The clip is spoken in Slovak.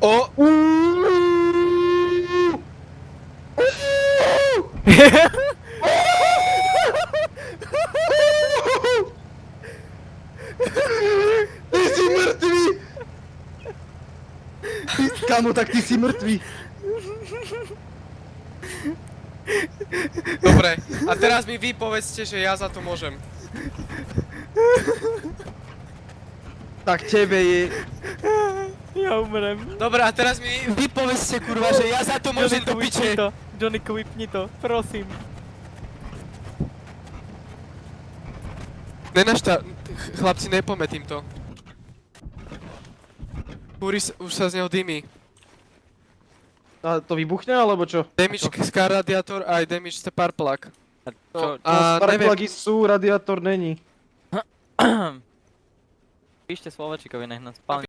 O! Ty si mŕtvý! Kamo, tak ty si mŕtvý. Dobre, a teraz mi vy povedzte, že ja za to môžem. Tak tebe je... Ja umrem. Dobre, a teraz mi vy povedzte, kurva, že ja za to môžem do piče. Johnnyku, vypni to, prosím. Chlapci, nepome týmto. Už sa z neho dymí. A to vybuchne, alebo čo? Damage scar radiátor aj damage spark plug. Čo? A neviem, Sparkplagy sú, radiátor není. Píšte Slovečikovi, nech nás spálni.